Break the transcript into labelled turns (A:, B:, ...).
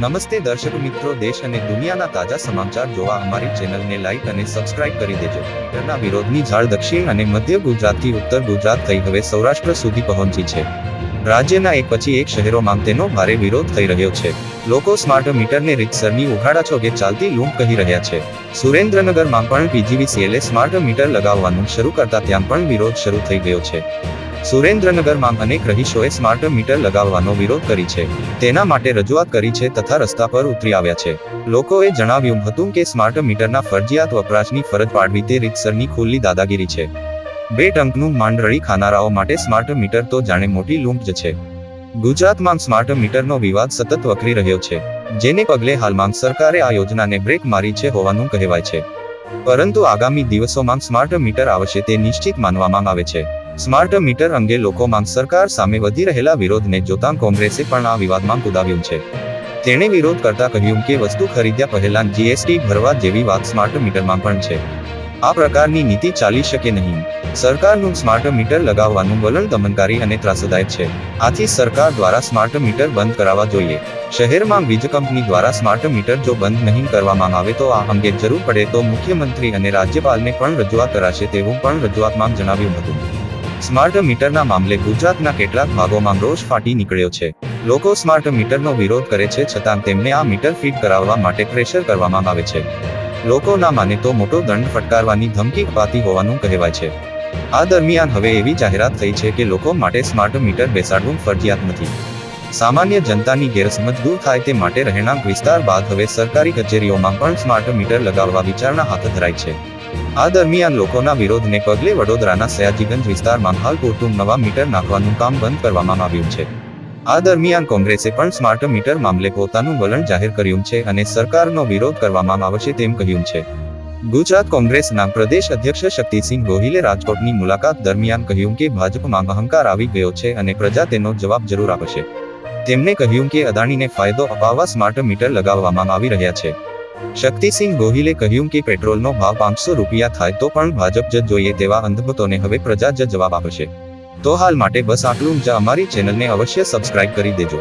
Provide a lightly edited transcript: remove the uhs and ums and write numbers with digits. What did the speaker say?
A: નમસ્તે દર્શક મિત્રો, દેશ અને દુનિયાના તાજા સમાચાર જોવા અમારી ચેનલને લાઈક અને સબસ્ક્રાઇબ કરી દેજો. મીટરના વિરોધની ઝાળ દક્ષિણ અને મધ્ય ગુજરાતથી ઉત્તર ગુજરાત થઈ હવે સૌરાષ્ટ્ર સુધી પહોંચી છે. રાજ્યના એક પછી એક શહેરોમાં તેનો ભારે વિરોધ થઈ રહ્યો છે. લોકો સ્માર્ટ મીટરને રીતસરની ઉઘાડા ચોગે ચાલતી લૂંટ કહી રહ્યા છે. સુરેન્દ્રનગરમાં પણ પીજીવીસીએલે સ્માર્ટ મીટર લગાવવાનું શરૂ કરતા ત્યાં પણ વિરોધ શરૂ થઈ ગયો છે. સુરેન્દ્રનગરમાં અનેક રહીશોએ સ્માર્ટ મીટર લગાવવાનો વિરોધ કરી છે. તેના માટે રજૂઆત કરી છે તથા રસ્તા પર ઉતરી આવ્યા છે. લોકોએ જણાવ્યું હતું કે સ્માર્ટ મીટરના ફરજિયાત વપરાશની ફરજ પાડવી તે રીતસરની ખુલ્લી દાદાગીરી છે. 2 ટંકનું માંડરડી ખાનારાઓ માટે સ્માર્ટ મીટર તો જાણે મોટી લૂંટ જ છે. ગુજરાતમાં સ્માર્ટ મીટરનો વિવાદ સતત વકરી રહ્યો છે, જેને પગલે હાલમાં સરકારે આ યોજનાને બ્રેક મારી છે હોવાનું કહેવાય છે. પરંતુ આગામી દિવસોમાં સ્માર્ટ મીટર આવશે તે નિશ્ચિત માનવામાં આવે છે. સ્માર્ટ મીટર અંગે લોકોમાં સરકાર સામે વધી રહેલા વિરોધને જોતા કોંગ્રેસે પણ આ વિવાદમાં કૂદાવ્યું છે. તેણે વિરોધ કરતા કહ્યું કે વસ્તુ ખરીદ્યા પહેલા જીએસટી ભરવા જેવી વાત સ્માર્ટ મીટરમાં પણ છે. આ પ્રકારની નીતિ ચાલી શકે નહીં. સરકારનું સ્માર્ટ મીટર લગાવવાનું વલણ દમનકારી અને ત્રાસદાયક છે. આથી સરકાર દ્વારા સ્માર્ટ મીટર બંધ કરાવવા જોઈએ. શહેરમાં વીજ કંપની દ્વારા સ્માર્ટ મીટર જો બંધ નહીં કરવામાં આવે તો આ અંગે જરૂર પડે તો મુખ્યમંત્રી અને રાજ્યપાલને પણ રજૂઆત કરાશે તેવું પણ રજૂઆતમાં જણાવ્યું હતું. સ્માર્ટ મીટરના મામલે ગુજરાતના કેટલાક ભાગોમાં રોષ ફાટી નીકળ્યો છે. લોકો સ્માર્ટ મીટરનો વિરોધ કરે છે છતાં તેમને આ મીટર ફિટ કરાવવા માટે પ્રેશર કરવામાં આવે છે. લોકો ના માને તો મોટો દંડ ફટકારવાની ધમકી અપાતી હોવાનું કહેવાય છે. આ દરમિયાન હવે એવી જાહેરાત થઈ છે કે લોકો માટે સ્માર્ટ મીટર બેસાડવું ફરજિયાત નથી. સામાન્ય જનતાની ગેરસમજ દૂર થાય તે માટે રહેણાંક વિસ્તાર બાદ હવે સરકારી કચેરીઓમાં પણ સ્માર્ટ મીટર લગાવવા વિચારણા હાથ ધરાઈ છે. આ દરમિયાન લોકોના વિરોધને પગલે વડોદરાના સયાજીગંજ વિસ્તારમાં હાલ પૂરતું નવા મીટર નાખવાનું કામ બંધ કરવામાં આવ્યું છે. આ દરમિયાન કોંગ્રેસે પણ સ્માર્ટ મીટર મામલે પોતાનું વલણ જાહેર કર્યું છે અને સરકારનો વિરોધ કરવામાં આવશે તેમ કહ્યું છે. ગુજરાત કોંગ્રેસના પ્રદેશ અધ્યક્ષ શક્તિસિંહ ગોહિલે રાજકોટની મુલાકાત દરમિયાન કહ્યું કે ભાજપમાં અહંકાર આવી ગયો છે અને પ્રજા તેનો જવાબ જરૂર આપશે. તેમણે કહ્યું કે અદાણીને ફાયદો અપાવવા સ્માર્ટ મીટર લગાવવામાં આવી રહ્યા છે. શક્તિસિંહ ગોહિલે કહ્યું કે પેટ્રોલનો ભાવ 500 રૂપિયા થાય તો પણ ભાજપ જ જોઈએ તેવા અંધભક્તોને હવે પ્રજા જ જવાબ આપશે. તો હાલ માટે બસ આટલું જ. અમારી ચેનલને અવશ્ય સબસ્ક્રાઇબ કરી દેજો.